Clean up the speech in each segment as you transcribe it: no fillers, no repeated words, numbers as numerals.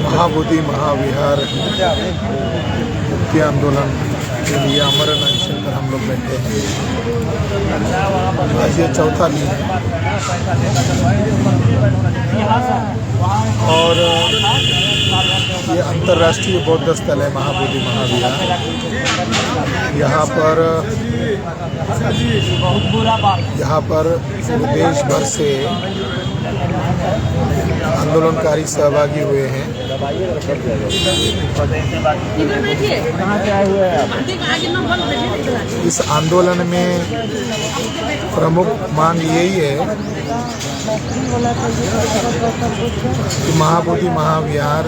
महाबोधि महाविहार मुक्ति आंदोलन के लिए आमरण अनशन पर हम लोग बैठे हैं। आज ये चौथा दिन है और ये अंतर्राष्ट्रीय बौद्ध स्थल है महाबोधि महाविहार। यहाँ पर देश भर से आंदोलनकारी सहभागी हुए हैं। इस आंदोलन में प्रमुख मांग यही है कि महाबोधि महाविहार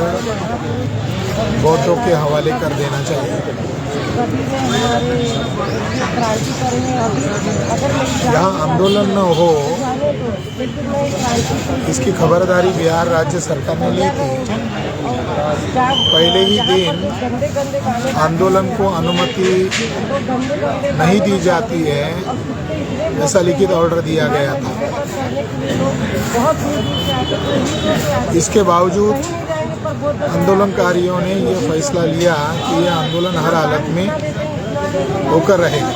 बौद्धों के हवाले कर देना चाहिए। यहाँ आंदोलन न हो इसकी खबरदारी बिहार राज्य सरकार ने ली थी। पहले ही दिन आंदोलन को अनुमति नहीं दी जाती है ऐसा लिखित ऑर्डर दिया गया था। इसके बावजूद आंदोलनकारियों ने ये फैसला लिया कि यह आंदोलन हर हालत में होकर रहेगा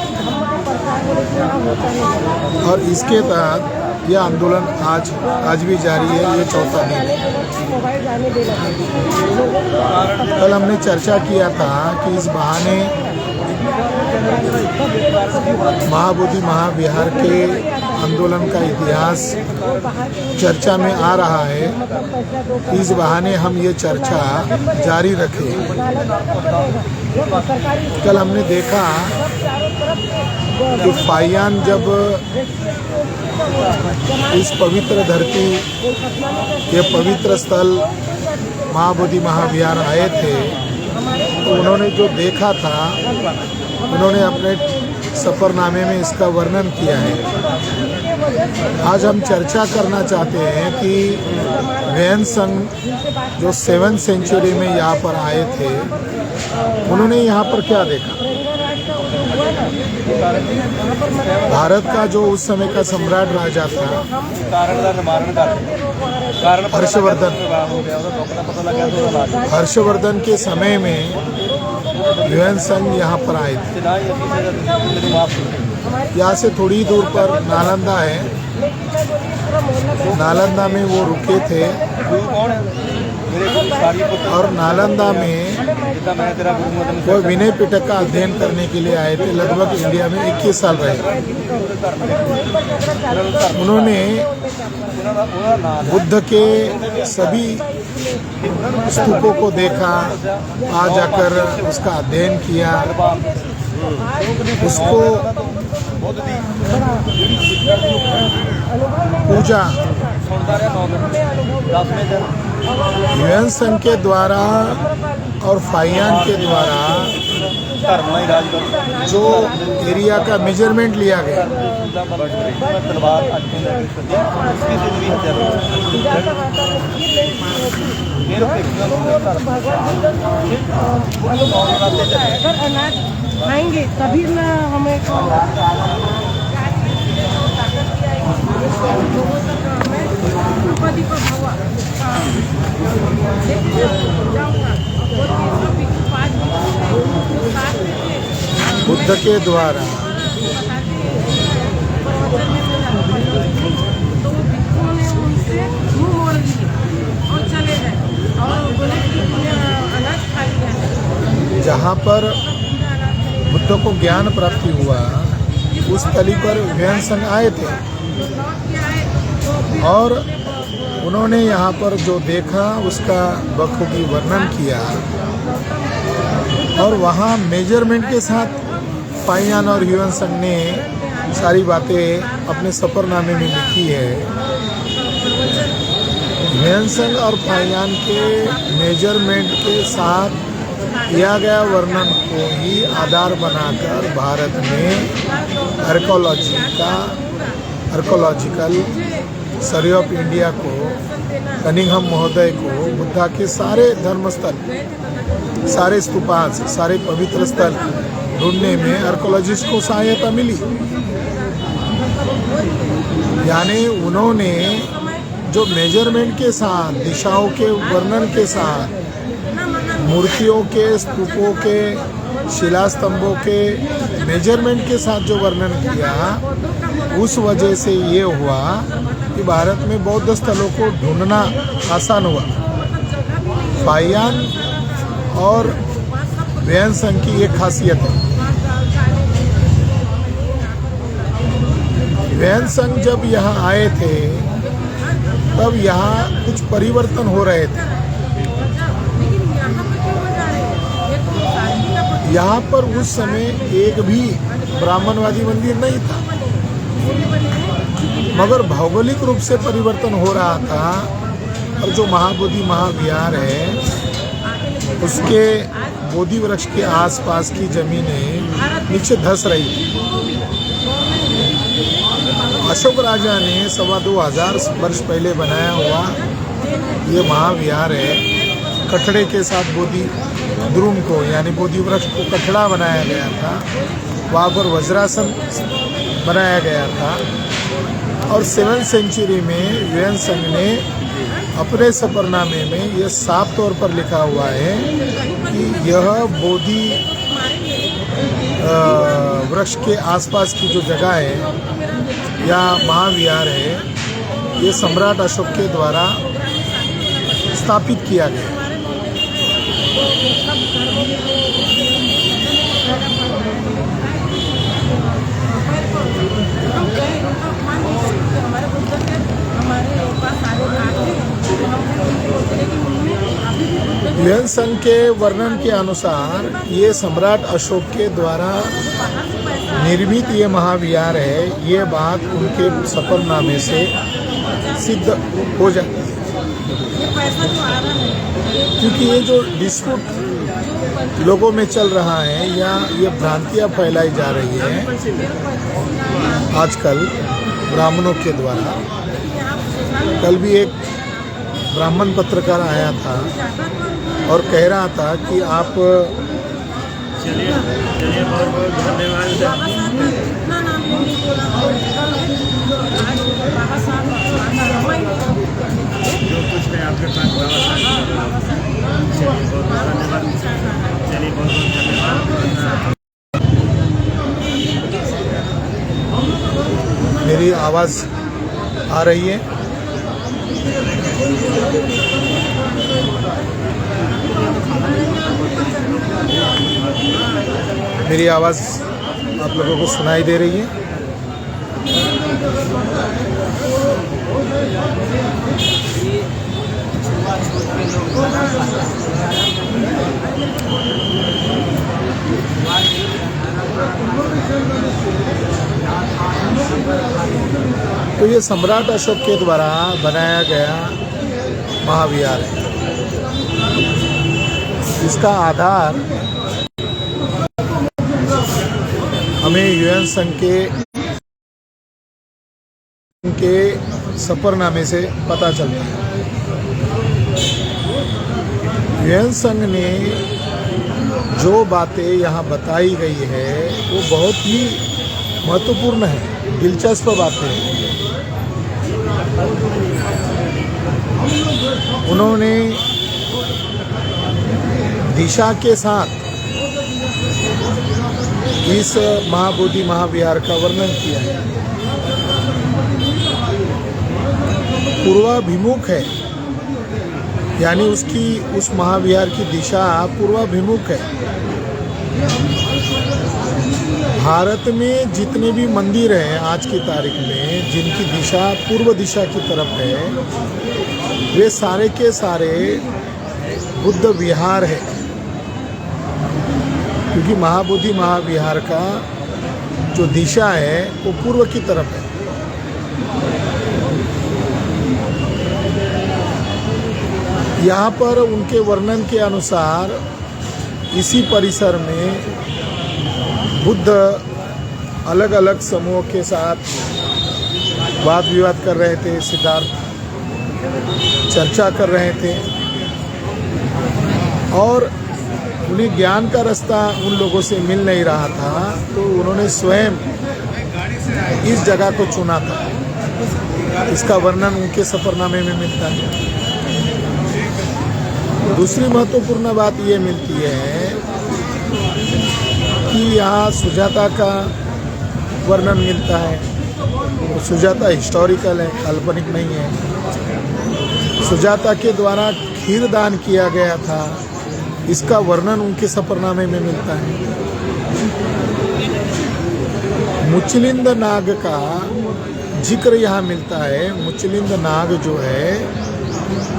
और इसके तहत यह आंदोलन आज भी जारी है। ये चौथा दिन है। कल हमने चर्चा किया था कि इस बहाने महाबोधि महाविहार के आंदोलन का इतिहास चर्चा में आ रहा है। इस बहाने हम ये चर्चा जारी रखें। कल हमने देखा कि फाइयान जब इस पवित्र धरती ये पवित्र स्थल महाबोधि महाविहार आए थे तो उन्होंने जो देखा था उन्होंने अपने सफ़रनामे में इसका वर्णन किया है। आज हम चर्चा करना चाहते हैं कि ह्वेनसांग जो 7th सेंचुरी में यहाँ पर आए थे उन्होंने यहाँ पर क्या देखा। भारत का जो उस समय का सम्राट राजा था हर्षवर्धन के समय में ह्वेनसांग यहाँ पर आए थे। यहाँ से थोड़ी दूर पर नालंदा है। नालंदा में वो रुके थे और नालंदा में वो विनय पिटक का अध्ययन करने के लिए आए थे। लगभग इंडिया में 21 साल रहे। उन्होंने बुद्ध के सभी स्तूपों को देखा, आ जाकर उसका अध्ययन किया, उसको पूजा। ह्वेनसांग के द्वारा और फाइयान के द्वारा जो एरिया का मेजरमेंट लिया गया अगर अनाज खाएंगे तभी ना हमें बुद्ध के द्वारा जहाँ पर बुद्ध को ज्ञान प्राप्ति हुआ उस स्थली पर ह्वेनसांग आए थे और उन्होंने यहाँ पर जो देखा उसका बखूबी वर्णन किया और वहाँ मेजरमेंट के साथ फाइयान और ह्वेनसांग ने सारी बातें अपने सफ़रनामे में लिखी है। ह्वेनसांग और फाइयान के मेजरमेंट के साथ किया गया वर्णन को ही आधार बनाकर भारत में आर्कोलॉजिकल सर्वे ऑफ इंडिया को कनिंघम महोदय को बुद्धा के सारे धर्मस्थल, सारे स्तूपास, सारे पवित्र स्थल ढूंढने में आर्कोलॉजिस्ट को सहायता मिली। यानी उन्होंने जो मेजरमेंट के साथ, दिशाओं के वर्णन के साथ, मूर्तियों के, स्तूपों के, शिलास्तंभों के मेजरमेंट के साथ जो वर्णन किया, उस वजह से ये हुआ कि भारत में बौद्ध स्थलों को ढूंढना आसान हुआ। फाहियान और ह्वेनसांग की एक खासियत है। ह्वेनसांग जब यहाँ आए थे तब यहाँ कुछ परिवर्तन हो रहे थे। यहाँ पर उस समय एक भी ब्राह्मणवादी मंदिर नहीं था, मगर भौगोलिक रूप से परिवर्तन हो रहा था। और जो महाबोधि महाविहार है, उसके बोधि वृक्ष के आसपास की जमीनें नीचे धंस रही थी। अशोक राजा ने 2,2500 वर्ष पहले बनाया हुआ ये महाविहार है। कठड़े के साथ बोधि द्रुम को, यानी बोधि वृक्ष को कठड़ा बनाया गया था। वहाँ पर वज्रासन बनाया गया था। और 7वीं सेंचुरी में ह्वेनसांग ने अपने सफरनामे में यह साफ तौर पर लिखा हुआ है कि यह बोधि वृक्ष के आसपास की जो जगह है या महाविहार है, ये सम्राट अशोक के द्वारा स्थापित किया गया। ह्वेनसांग के वर्णन के अनुसार ये सम्राट अशोक के द्वारा निर्मित ये महाविहार है। ये बात उनके सफरनामे से सिद्ध हो जाती है, क्योंकि ये जो डिस्प्यूट लोगों में चल रहा है या ये भ्रांतियाँ फैलाई जा रही है आजकल ब्राह्मणों के द्वारा। कल भी एक ब्राह्मण पत्रकार आया था और कह रहा था कि आप चलिए बहुत बहुत धन्यवाद। जो कुछ है आपके पास चलिए बहुत बहुत धन्यवाद। चलिए बहुत बहुत धन्यवाद। मेरी आवाज़ आ रही है? मेरी आवाज़ आप लोगों को सुनाई दे रही है? तो ये सम्राट अशोक के द्वारा बनाया गया महाविहार है। इसका आधार हमें ह्वेनसांग के सफरनामे से पता चलता है। ह्वेनसांग ने जो बातें यहाँ बताई गई है वो बहुत ही महत्वपूर्ण है, दिलचस्प बातें हैं। उन्होंने दिशा के साथ इस महाबोधि महाविहार का वर्णन किया है। पूर्वाभिमुख है, यानी उस महाविहार की दिशा पूर्वाभिमुख है। भारत में जितने भी मंदिर हैं आज की तारीख में जिनकी दिशा पूर्व दिशा की तरफ है, वे सारे के सारे बुद्ध विहार है, क्योंकि महाबोधि महाविहार का जो दिशा है वो पूर्व की तरफ है। यहाँ पर उनके वर्णन के अनुसार इसी परिसर में बुद्ध अलग अलग समूहों के साथ वाद विवाद कर रहे थे। सिद्धार्थ चर्चा कर रहे थे और उन्हें ज्ञान का रास्ता उन लोगों से मिल नहीं रहा था, तो उन्होंने स्वयं इस जगह को चुना था। इसका वर्णन उनके सफरनामे में मिलता है। दूसरी महत्वपूर्ण बात ये मिलती है कि यहाँ सुजाता का वर्णन मिलता है। तो सुजाता हिस्टोरिकल है, काल्पनिक नहीं है। सुजाता के द्वारा खीर दान किया गया था, इसका वर्णन उनके सफरनामे में मिलता है। मुचलिंद नाग का जिक्र यहाँ मिलता है। मुचलिंद नाग जो है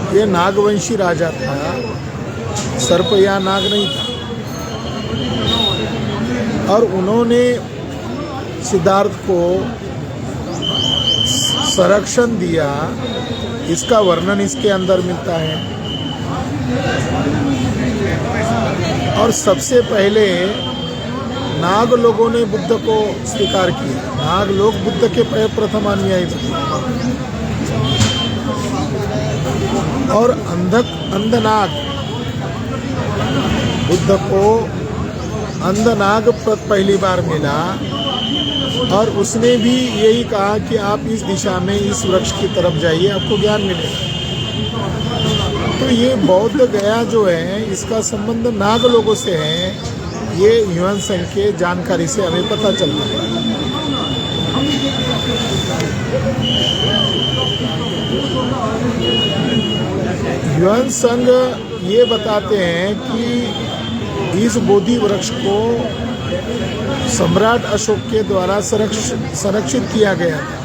ये नागवंशी राजा था, सर्प या नाग नहीं था। और उन्होंने सिद्धार्थ को संरक्षण दिया, इसका वर्णन इसके अंदर मिलता है। और सबसे पहले नाग लोगों ने बुद्ध को स्वीकार किया। नाग लोग बुद्ध के प्रथम अनुयायी थे। और अंधनाग बुद्ध को अंधनाग पहली बार मिला और उसने भी यही कहा कि आप इस दिशा में इस वृक्ष की तरफ जाइए, आपको ज्ञान मिलेगा। तो ये बौद्ध गया जो है इसका संबंध नाग लोगों से है, ये ह्वेन त्सांग के जानकारी से हमें पता चलता है। ह्वेन त्सांग ये बताते हैं कि इस बोधि वृक्ष को सम्राट अशोक के द्वारा संरक्षित किया गया था।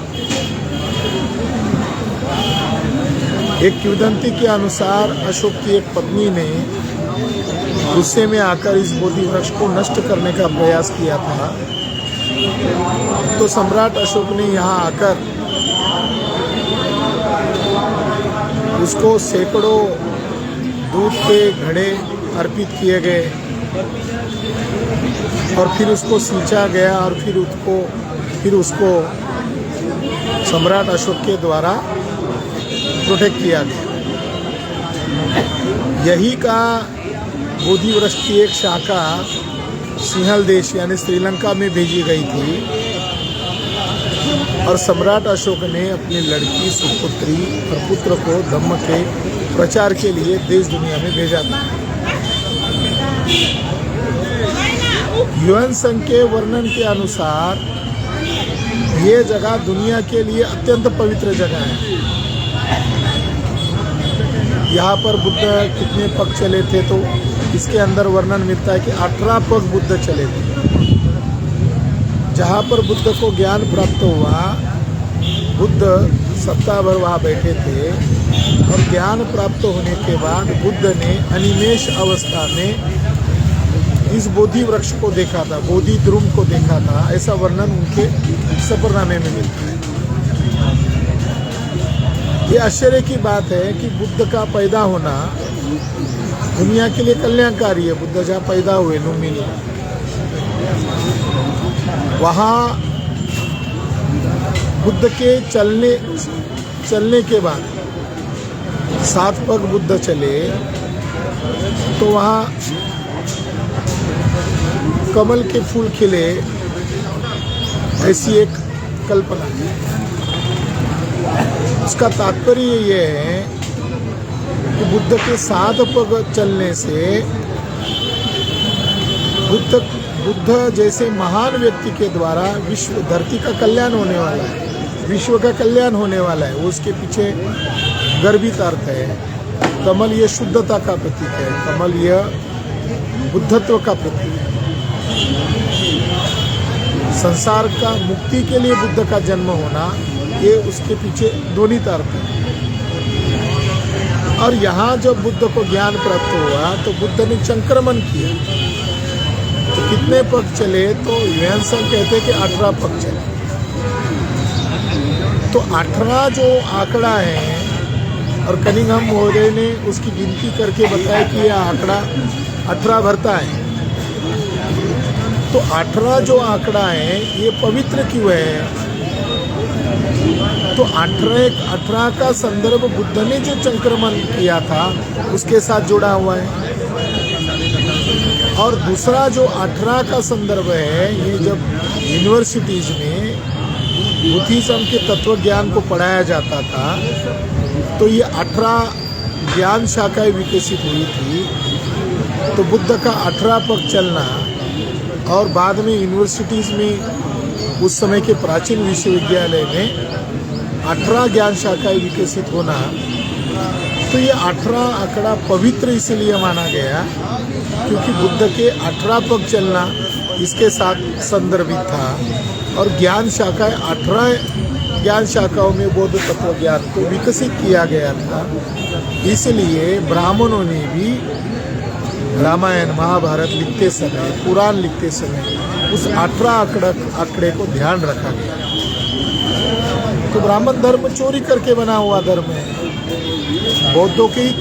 एक किंवदंती के अनुसार अशोक की एक पत्नी ने गुस्से में आकर इस बोधि वृक्ष को नष्ट करने का प्रयास किया था। तो सम्राट अशोक ने यहाँ आकर उसको सैकड़ों दूध के घड़े अर्पित किए गए और फिर उसको सींचा गया और फिर उसको सम्राट अशोक के द्वारा प्रोटेक्ट किया गया। यही का बोधि वृक्ष की एक शाखा सिंहल देश यानी श्रीलंका में भेजी गई थी और सम्राट अशोक ने अपनी लड़की सुपुत्री और पुत्र को धम्म के प्रचार के लिए देश दुनिया में भेजा था। ह्वेन त्सांग के वर्णन के अनुसार ये जगह दुनिया के लिए अत्यंत पवित्र जगह है। यहाँ पर बुद्ध कितने पग चले थे, तो इसके अंदर वर्णन मिलता है कि 18 पग बुद्ध चले थे। जहाँ पर बुद्ध को ज्ञान प्राप्त हुआ, बुद्ध सप्ताह भर वहाँ बैठे थे और ज्ञान प्राप्त होने के बाद बुद्ध ने अनिमेष अवस्था में इस बोधि वृक्ष को देखा था, बोधि द्रुम को देखा था। ऐसा वर्णन उनके सफरनामे में मिलता है। ये आश्चर्य की बात है कि बुद्ध का पैदा होना दुनिया के लिए कल्याणकारी है। बुद्ध जहाँ पैदा हुए लुम्बिनी, वहाँ बुद्ध के चलने के बाद 7 पग बुद्ध चले, तो वहाँ कमल के फूल खिले, ऐसी एक कल्पना है। उसका तात्पर्य ये है कि बुद्ध के 7 पग चलने से बुद्ध जैसे महान व्यक्ति के द्वारा विश्व धरती का कल्याण होने वाला है, विश्व का कल्याण होने वाला है। वो उसके पीछे गर्भित अर्थ है। कमल ये शुद्धता का प्रतीक है, कमल यह बुद्धत्व का प्रतीक है। संसार का मुक्ति के लिए बुद्ध का जन्म होना, ये उसके पीछे ध्वनित अर्थ है। और यहाँ जब बुद्ध को ज्ञान प्राप्त हुआ तो बुद्ध ने संक्रमण किया। तो कितने पग चले, तो ह्वेन त्सांग कहते कि 18 पग चले। तो 18 जो आंकड़ा है, और कनिंघम महोदय ने उसकी गिनती करके बताया कि यह आंकड़ा 18 भरता है। तो 18 जो आंकड़ा है ये पवित्र क्यों है? तो 18 का संदर्भ बुद्ध ने जो संक्रमण किया था उसके साथ जुड़ा हुआ है। और दूसरा जो 18 का संदर्भ है, ये जब यूनिवर्सिटीज में बुद्धिज्म के तत्व ज्ञान को पढ़ाया जाता था तो ये 18 ज्ञान शाखाएं विकसित हुई थी। तो बुद्ध का 18 पग चलना और बाद में यूनिवर्सिटीज में उस समय के प्राचीन विश्वविद्यालय में 18 ज्ञान शाखाएं विकसित होना, तो ये 18 आंकड़ा पवित्र इसलिए माना गया क्योंकि बुद्ध के 18 पग चलना इसके साथ संदर्भित था। और ज्ञान शाखाएं 18 ज्ञान शाखाओं में बौद्ध तत्व ज्ञान को विकसित किया गया था। इसलिए ब्राह्मणों ने भी रामायण महाभारत लिखते समय, पुराण लिखते समय उस 18 आंकड़े को ध्यान रखा गया। तो ब्राह्मण धर्म चोरी करके बना हुआ धर्म है। बौद्धों के ही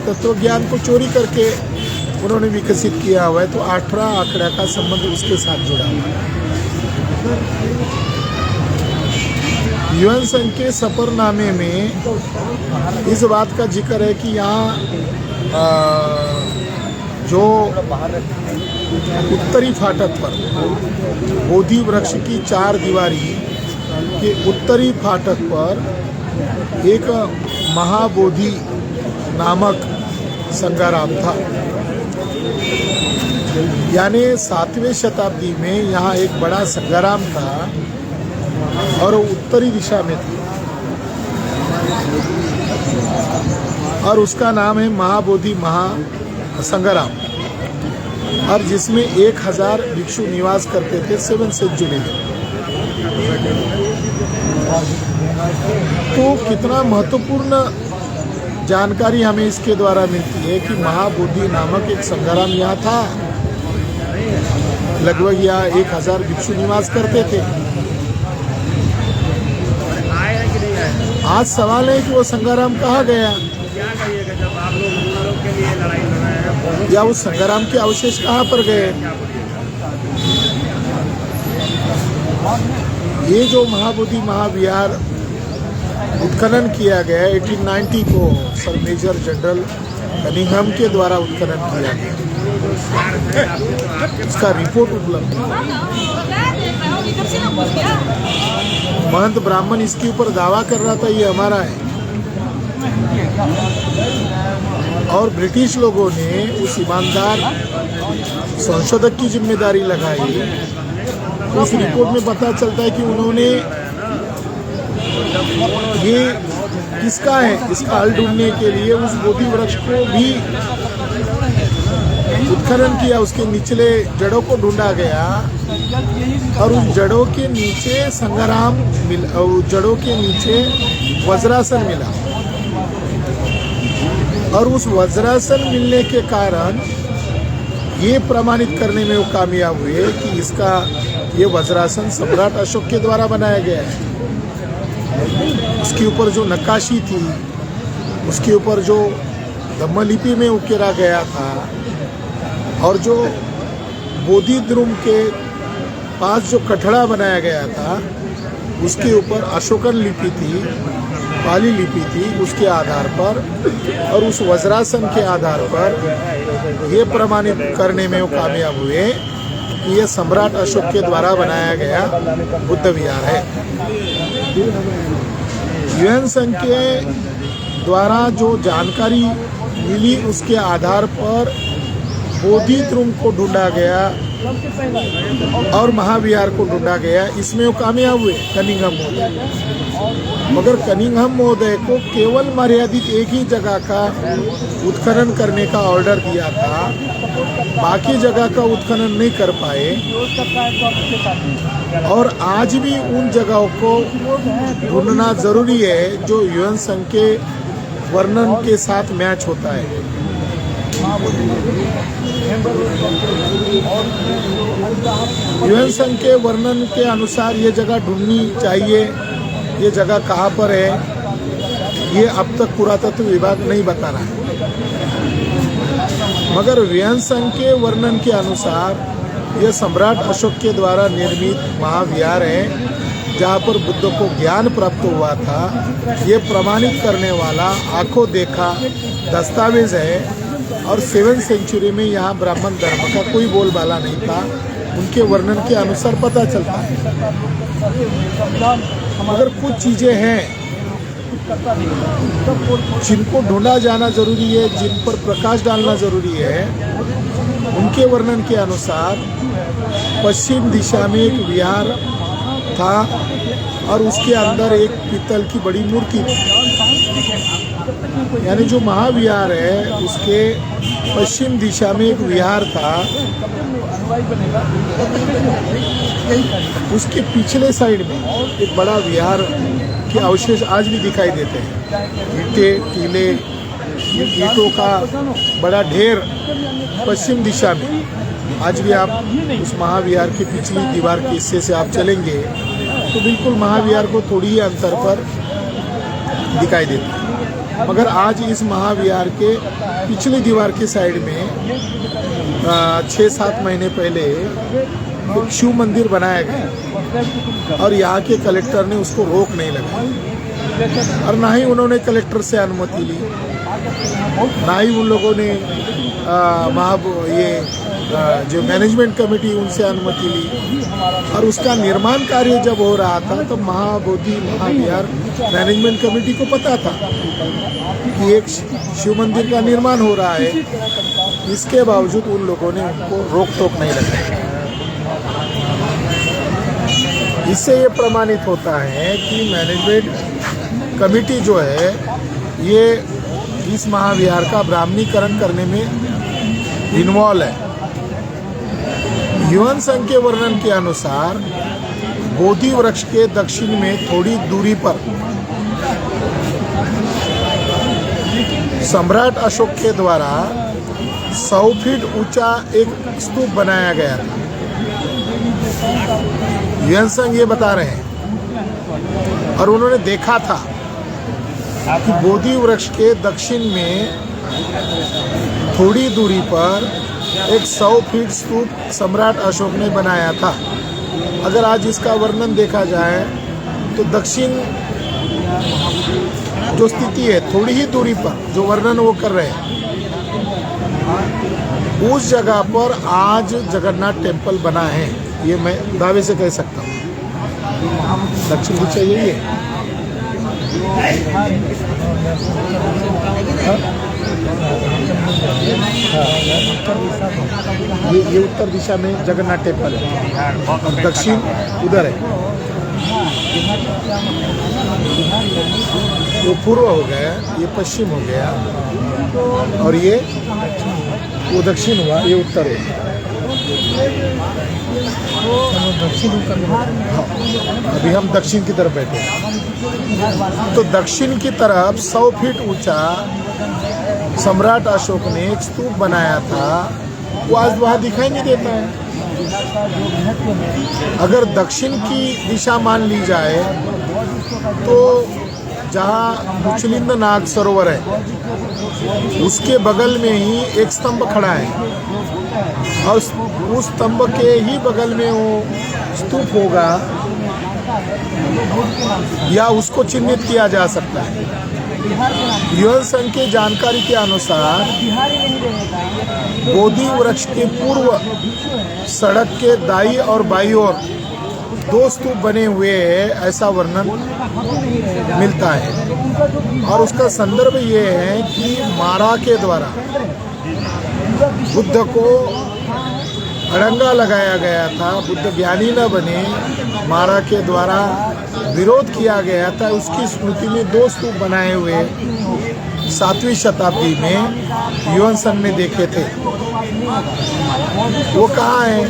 तत्व ज्ञान को चोरी करके उन्होंने विकसित किया हुआ है। तो 18 आंकड़ा का संबंध उसके साथ जुड़ा हुआ है। ह्वेन त्सांग के सफरनामे में इस बात का जिक्र है कि यहाँ जो उत्तरी फाटक पर बोधि वृक्ष की 4 दीवारी के उत्तरी फाटक पर एक महाबोधि नामक संगाराम था। यानी 7वें शताब्दी में यहाँ एक बड़ा संगाराम था और वो उत्तरी दिशा में था और उसका नाम है महाबोधि संगाराम, और जिसमें 1000 भिक्षु निवास करते थे 7th सेंचुरी में। तो कितना महत्वपूर्ण जानकारी हमें इसके द्वारा मिलती है कि महाबोधि नामक एक संगाराम यहाँ था। लगभग यहाँ 1000 भिक्षु निवास करते थे। आज सवाल है कि वो संगाराम कहाँ गया, क्या कहिएगा जब आप लोग के लिए लड़ाई लड़ रहे हैं, या उस संगाराम के अवशेष कहाँ पर गए। ये जो महाबोधि महाविहार उत्खनन किया गया 1890 को सर मेजर जनरल कनिंघम के द्वारा उत्खनन किया गया। इसका रिपोर्ट उपलब्ध है। महंत ब्राह्मण इसके ऊपर दावा कर रहा था ये हमारा है, और ब्रिटिश लोगों ने उस ईमानदार संशोधक की जिम्मेदारी लगाई। उस रिपोर्ट में पता चलता है कि उन्होंने ये किसका है इसका हल ढूंढने के लिए उस बोधि वृक्ष को भी उत्खनन किया। उसके निचले जड़ों को ढूंढा गया और उन जड़ों के नीचे संगाराम मिला, जड़ों के नीचे वज्रासन मिला, और उस वज्रासन मिलने के कारण ये प्रमाणित करने में वो कामयाब हुए कि इसका ये वज्रासन सम्राट अशोक के द्वारा बनाया गया है। उसके ऊपर जो नक्काशी थी, उसके ऊपर जो धम्मलिपि में उकेरा गया था, और जो बोधि द्रुम के पास जो कठड़ा बनाया गया था उसके ऊपर अशोकन लिपि थी, पाली लिपि थी। उसके आधार पर और उस वज्रासन के आधार पर ये प्रमाणित करने में वो कामयाब हुए कि ये सम्राट अशोक के द्वारा बनाया गया बुद्ध विहार है। ह्वेन त्सांग के द्वारा जो जानकारी मिली उसके आधार पर बोधि द्रुम को ढूंढा गया और महाविहार को ढूंढा गया। इसमें वो कामयाब हुए कनिंघम महोदय। मगर कनिंघम महोदय को केवल मर्यादित एक ही जगह का उत्खनन करने का ऑर्डर दिया था, बाकी जगह का उत्खनन नहीं कर पाए। और आज भी उन जगहों को ढूंढना जरूरी है जो ह्वेन त्सांग के वर्णन के साथ मैच होता है। ह्वेन त्सांग के वर्णन के अनुसार ये जगह ढूंढनी चाहिए। ये जगह कहाँ पर है ये अब तक पुरातत्व विभाग नहीं बता रहा है, मगर ह्वेन त्सांग के वर्णन के अनुसार यह सम्राट अशोक के द्वारा निर्मित महाविहार है जहाँ पर बुद्ध को ज्ञान प्राप्त हुआ था, ये प्रमाणित करने वाला आंखों देखा दस्तावेज है। और 7वीं सेंचुरी में यहाँ ब्राह्मण धर्म का कोई बोलबाला नहीं था, उनके वर्णन के अनुसार पता चलता है। मगर कुछ चीज़ें हैं जिनको ढूंढा जाना जरूरी है, जिन पर प्रकाश डालना जरूरी है। उनके वर्णन के अनुसार पश्चिम दिशा में एक विहार था और उसके अंदर एक पीतल की बड़ी मूर्ति थी। यानी जो महाविहार है उसके पश्चिम दिशा में एक विहार था, उसके पिछले साइड में एक बड़ा विहार के अवशेष आज भी दिखाई देते हैं। ईंटें टीले ईंटों का बड़ा ढेर पश्चिम दिशा में आज भी आप उस महाविहार की पिछली दीवार के हिस्से से आप चलेंगे तो बिल्कुल महाविहार को थोड़ी ही अंतर पर दिखाई देता है। मगर आज इस महाविहार के पिछली दीवार के साइड में 6-7 महीने पहले एक शिव मंदिर बनाया गया और यहाँ के कलेक्टर ने उसको रोक नहीं लगाई और ना ही उन्होंने कलेक्टर से अनुमति ली, ना ही उन लोगों ने जो मैनेजमेंट कमेटी उनसे अनुमति ली। और उसका निर्माण कार्य जब हो रहा था तो महाबोधि महाविहार मैनेजमेंट कमेटी को पता था कि एक शिव मंदिर का निर्माण हो रहा है, इसके बावजूद उन लोगों ने उनको रोक टोक नहीं लगाई। इससे ये प्रमाणित होता है कि मैनेजमेंट कमेटी जो है ये इस महाविहार का ब्राह्मणीकरण करने में इन्वॉल्व है। युएन संघ के वर्णन के अनुसार बोधि वृक्ष के दक्षिण में थोड़ी दूरी पर सम्राट अशोक के द्वारा 100 फीट ऊंचा एक स्तूप बनाया गया था। युएन संघ ये बता रहे हैं और उन्होंने देखा था कि बोधि वृक्ष के दक्षिण में थोड़ी दूरी पर एक 100 फीट स्तूप सम्राट अशोक ने बनाया था। अगर आज इसका वर्णन देखा जाए तो दक्षिण जो स्थिति है थोड़ी ही दूरी पर जो वर्णन वो कर रहे हैं, उस जगह पर आज जगन्नाथ टेम्पल बना है, ये मैं दावे से कह सकता हूँ। दक्षिण दिशा यही है। ये उत्तर दिशा में जगन्नाथ टेम्पल है और दक्षिण उधर है। वो पूर्व हो गया, ये पश्चिम हो गया और ये वो दक्षिण हुआ, ये उत्तर है। अभी हम दक्षिण की तरफ बैठे हैं। तो दक्षिण की तरफ 100 फीट ऊंचा सम्राट अशोक ने एक स्तूप बनाया था, वो आज वहाँ दिखाई नहीं देता है। अगर दक्षिण की दिशा मान ली जाए तो जहाँ मुचलिंद नाग सरोवर है उसके बगल में ही एक स्तंभ खड़ा है और उस स्तंभ के ही बगल में वो स्तूप होगा या उसको चिन्हित किया जा सकता है। युएन संघ के जानकारी के अनुसार बोधि वृक्ष के पूर्व सड़क के दाई और बाई ओर 2 स्तूप बने हुए हैं, ऐसा वर्णन मिलता है। और उसका संदर्भ ये है कि मारा के द्वारा बुद्ध को अड़ंगा लगाया गया था, बुद्ध ज्ञानी न बने, मारा के द्वारा विरोध किया गया था। उसकी स्मृति में 2 स्तूप बनाए हुए 7वीं शताब्दी में युएन संघ ने देखे थे। वो कहाँ है,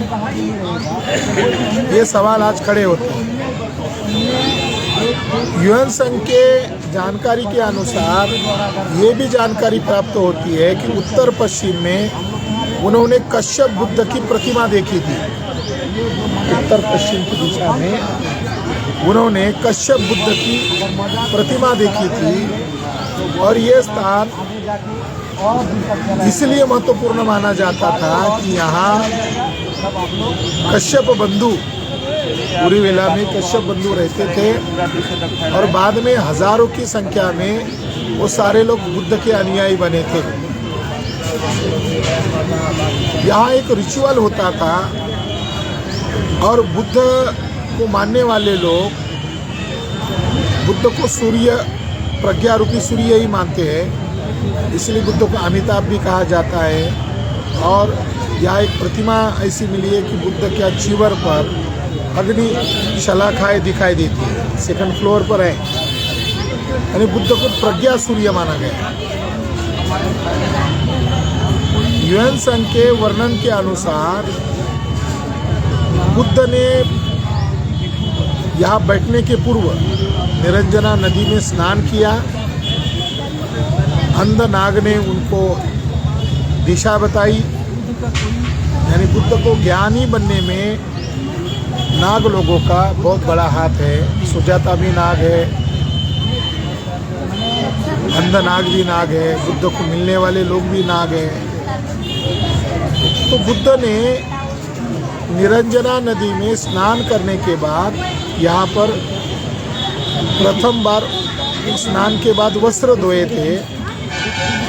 ये सवाल आज खड़े होते हैं। युएन संघ के जानकारी के अनुसार ये भी जानकारी प्राप्त होती है कि उत्तर पश्चिम में उन्होंने कश्यप बुद्ध की प्रतिमा देखी थी। उत्तर पश्चिम की दिशा में उन्होंने कश्यप बुद्ध की प्रतिमा देखी थी और ये स्थान इसलिए महत्वपूर्ण माना जाता था कि यहाँ कश्यप बंधु पुरीविला में कश्यप बंधु रहते थे और बाद में हजारों की संख्या में वो सारे लोग बुद्ध के अनुयायी बने थे। यहाँ एक रिचुअल होता था और बुद्ध को मानने वाले लोग बुद्ध को सूर्य, प्रज्ञा रूपी सूर्य ही मानते हैं, इसलिए बुद्ध को अमिताभ भी कहा जाता है। और यहाँ एक प्रतिमा ऐसी मिली है कि बुद्ध के चीवर पर अग्नि शलाखाएं दिखाई देती है, सेकंड फ्लोर पर है, यानी बुद्ध को प्रज्ञा सूर्य माना गया। यूएन संघ के वर्णन के अनुसार बुद्ध ने यहाँ बैठने के पूर्व निरंजना नदी में स्नान किया। अंध नाग ने उनको दिशा बताई, यानी बुद्ध को ज्ञानी बनने में नाग लोगों का बहुत बड़ा हाथ है। सुजाता भी नाग है, अंध नाग भी नाग है, बुद्ध को मिलने वाले लोग भी नाग हैं। तो बुद्ध ने निरंजना नदी में स्नान करने के बाद यहाँ पर प्रथम बार स्नान के बाद वस्त्र धोए थे,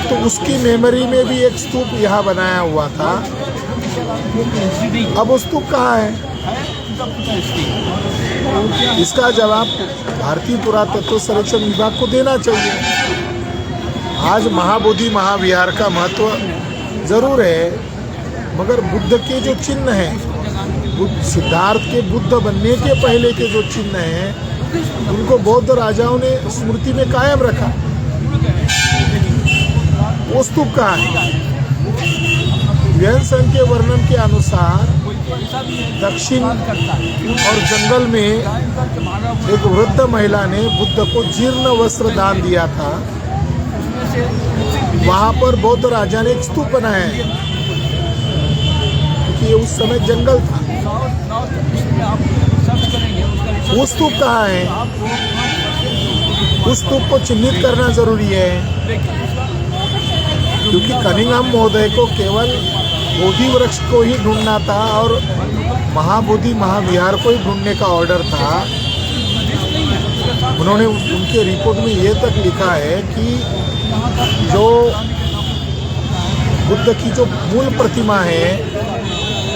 तो उसकी मेमोरी में भी एक स्तूप यहाँ बनाया हुआ था। अब वो स्तूप कहाँ है, इसका जवाब भारतीय पुरातत्व संरक्षण विभाग को देना चाहिए। आज महाबोधि महाविहार का महत्व जरूर है, मगर बुद्ध के जो चिन्ह हैं, सिद्धार्थ के बुद्ध बनने के पहले के जो चिन्ह हैं, उनको बौद्ध राजाओं ने स्मृति में कायम रखा। वो स्तूप कहाँ है? यूएन संघ के वर्णन के अनुसार दक्षिण और जंगल में एक वृद्ध महिला ने बुद्ध को जीर्ण वस्त्र दान दिया था। वहां पर बौद्ध राजा ने एक स्तूप बनाया है, क्योंकि उस समय जंगल था। वो स्तूप कहाँ है? उस स्तूप को चिन्हित करना जरूरी है, क्योंकि कनिंघम महोदय को केवल बोधि वृक्ष को ही ढूंढना था और महाबोधि महाविहार को ही ढूंढने का ऑर्डर था। उन्होंने उनके रिपोर्ट में ये तक लिखा है कि जो बुद्ध की जो मूल प्रतिमा है,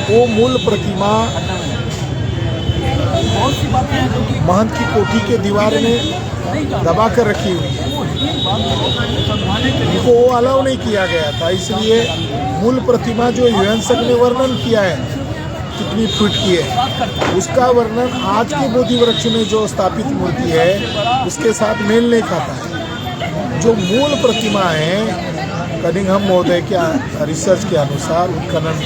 वो मूल प्रतिमा महंत की कोठी के दीवार में दबा कर रखी हुई है, उनको वो अलाउ नहीं किया गया था। इसलिए मूल प्रतिमा जो यूएन संघ ने वर्णन किया है कितनी फीट की है, उसका वर्णन आज के बोधि वृक्ष में जो स्थापित मूर्ति है उसके साथ मेल नहीं खाता है। जो मूल प्रतिमा है कनिंघम महोदय के रिसर्च के अनुसार, उत्खनन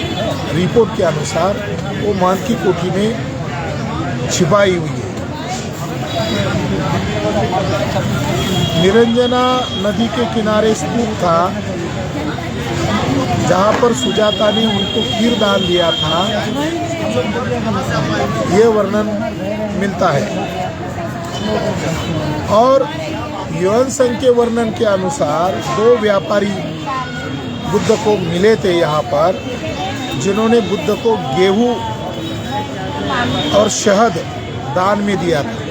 रिपोर्ट के अनुसार, वो महंत की कोठी में छिपाई हुई है। निरंजना नदी के किनारे स्तूप था जहाँ पर सुजाता ने उनको खीर दान दिया था, ये वर्णन मिलता है। और यूएन संघ के वर्णन के अनुसार 2 व्यापारी बुद्ध को मिले थे यहाँ पर, जिन्होंने बुद्ध को गेहूं और शहद दान में दिया था।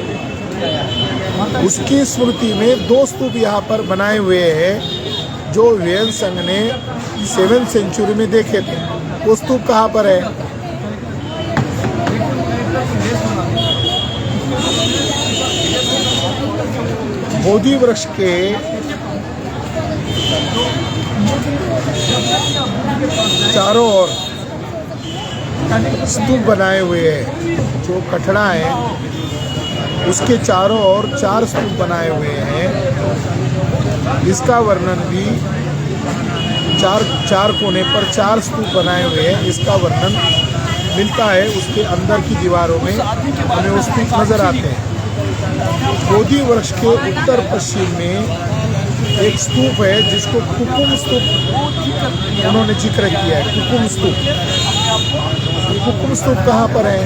उसकी स्मृति में 2 स्तूप यहाँ पर बनाए हुए हैं जो यूएन संघ ने 7th सेंचुरी में देखे थे। वो स्तूप कहाँ पर है? बोधि वृक्ष के चारों ओर स्तूप बनाए हुए हैं। जो कठड़ा है उसके चारों ओर 4 स्तूप बनाए हुए हैं। इसका वर्णन भी चार कोने पर 4 स्तूप बनाए हुए हैं, इसका वर्णन मिलता है। उसके अंदर की दीवारों में हमें वो स्तूप नजर आते हैं। बोधि वृक्ष के उत्तर पश्चिम में एक स्तूप है जिसको कुकुम स्तूप उन्होंने जिक्र किया है। कुकुम स्तूप, कुकुम स्तूप कहाँ पर है?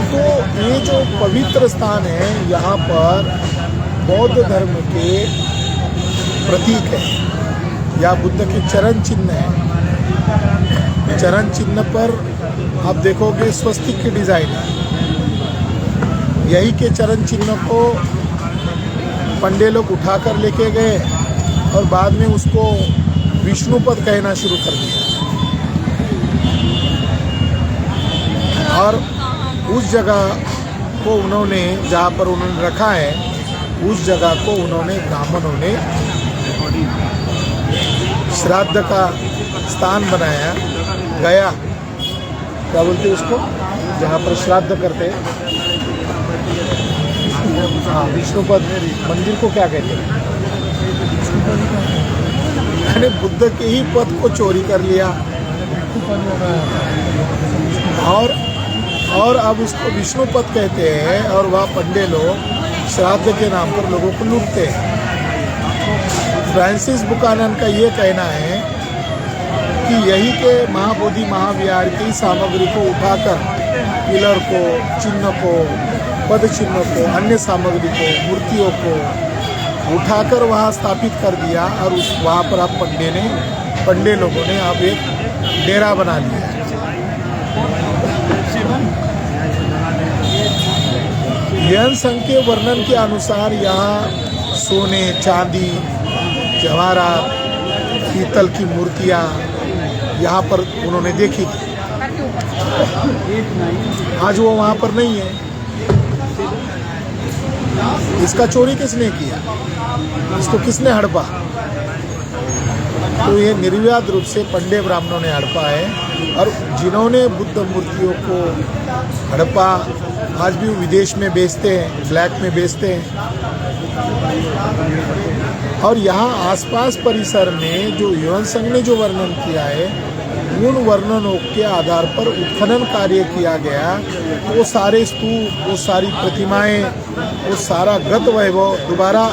तो ये जो पवित्र स्थान है यहाँ पर बौद्ध धर्म के प्रतीक है। या बुद्ध के चरण चिन्ह है। चरण चिन्ह पर आप देखोगे स्वस्तिक की डिजाइन है। यही के चरण चिन्ह को पंडे लोग उठाकर लेके गए और बाद में उसको विष्णुपद कहना शुरू कर दिया। और उस जगह को उन्होंने, जहाँ पर उन्होंने रखा है, उस जगह को उन्होंने, ब्राह्मणों ने श्राद्ध का स्थान बनाया। गया, क्या बोलते हैं उसको, जहाँ पर श्राद्ध करते हैं, हाँ, विष्णुपद मंदिर को क्या कहते हैं? मैंने बुद्ध के ही पद को चोरी कर लिया और अब उसको विष्णुपद कहते हैं। और वह पंडे लोग श्राद्ध के नाम पर लोगों को लूटते हैं। फ्रांसिस बुकानन का ये कहना है कि यही के महाबोधि महाविहार की सामग्री को उठाकर, पिलर को, चिन्ह को, पद चिन्ह को, अन्य सामग्री को, मूर्तियों को उठाकर वहाँ स्थापित कर दिया। और वहाँ पर अब पंडे लोगों ने अब एक डेरा बना लिया। यन संघ के वर्णन के अनुसार यहाँ सोने, चांदी, जवाहरात, पीतल की मूर्तियाँ यहाँ पर उन्होंने देखी थी। आज वो वहाँ पर नहीं है। इसका चोरी किसने किया? इसको किसने हड़पा? तो ये निर्विवाद रूप से पंडे ब्राह्मणों ने हड़पा है। और जिन्होंने बुद्ध मूर्तियों को हड़पा, आज भी विदेश में बेचते हैं, ब्लैक में बेचते हैं। और यहाँ आसपास परिसर में जो युवन संघ ने जो वर्णन किया है, उन वर्णनों के आधार पर उत्खनन कार्य किया गया। वो सारे स्तूप, वो सारी प्रतिमाएं, वो सारा गत वैभव दोबारा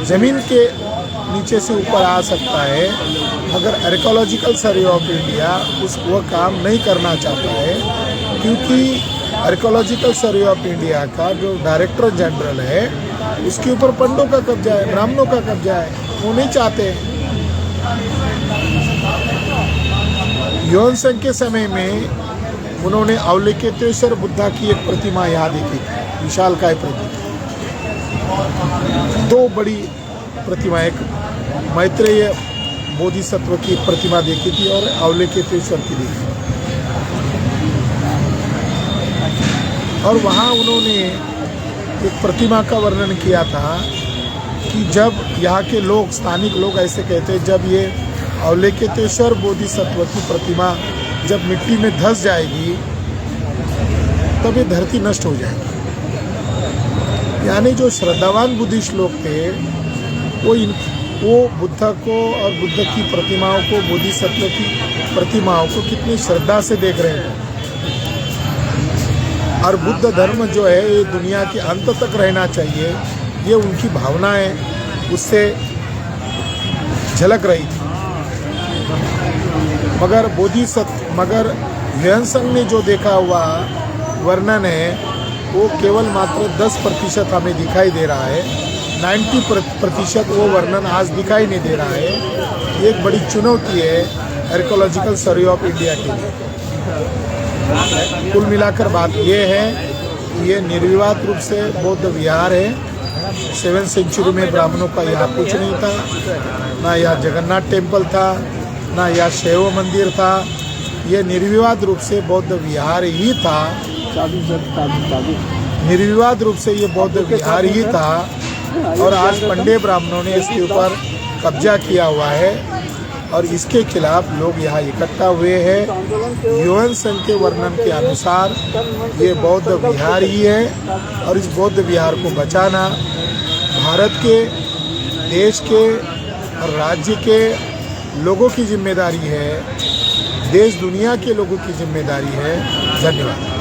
जमीन के नीचे से ऊपर आ सकता है अगर आर्कियोलॉजिकल सर्वे ऑफ इंडिया वो काम नहीं करना चाहता है। क्योंकि आर्कियोलॉजिकल सर्वे ऑफ इंडिया का जो डायरेक्टर जनरल है, उसके ऊपर पंडों का कब्जा है, ब्राह्मणों का कब्जा है। वो नहीं चाहते। युवन संघ के समय में उन्होंने अवलोकितेश्वर बुद्धा की एक प्रतिमा यहाँ देखी थी, विशालकाय प्रतिमा। दो बड़ी प्रतिमा, एक मैत्रेय बोधिसत्व की प्रतिमा देखी थी और अवलोकितेश्वर की देखी। और वहाँ उन्होंने एक प्रतिमा का वर्णन किया था कि जब यहाँ के लोग, स्थानिक लोग ऐसे कहते हैं, जब ये अवलोकितेश्वर बोधिसत्व की प्रतिमा जब मिट्टी में धंस जाएगी तब ये धरती नष्ट हो जाएगी। यानी जो श्रद्धावान बुद्धिस्ट लोग थे वो बुद्ध को और बुद्ध की प्रतिमाओं को, बोधिसत्व की प्रतिमाओं को कितनी श्रद्धा से देख रहे थे। और बुद्ध धर्म जो है ये दुनिया के अंत तक रहना चाहिए, ये उनकी भावनाएं उससे झलक रही थी। मगर युवन संघ ने जो देखा हुआ वर्णन है वो केवल मात्र 10% हमें दिखाई दे रहा है। 90% वो वर्णन आज दिखाई नहीं दे रहा है। ये एक बड़ी चुनौती है आर्कियोलॉजिकल सर्वे ऑफ इंडिया के लिए। कुल मिलाकर बात ये है कि ये निर्विवाद रूप से बौद्ध विहार है। 7वीं सेंचुरी में ब्राह्मणों का यहाँ कुछ नहीं था, ना यहाँ जगन्नाथ टेम्पल था, ना यहाँ शैव मंदिर था। ये निर्विवाद रूप से बौद्ध विहार ही था। निर्विवाद रूप से ये बौद्ध विहार ही था। और आज पंडे ब्राह्मणों ने इसके ऊपर कब्जा किया हुआ है और इसके खिलाफ लोग यहाँ इकट्ठा हुए हैं। युवन संघ के वर्णन के अनुसार ये बौद्ध विहार ही है और इस बौद्ध विहार को बचाना भारत के, देश के और राज्य के लोगों की जिम्मेदारी है, देश दुनिया के लोगों की जिम्मेदारी है। धन्यवाद।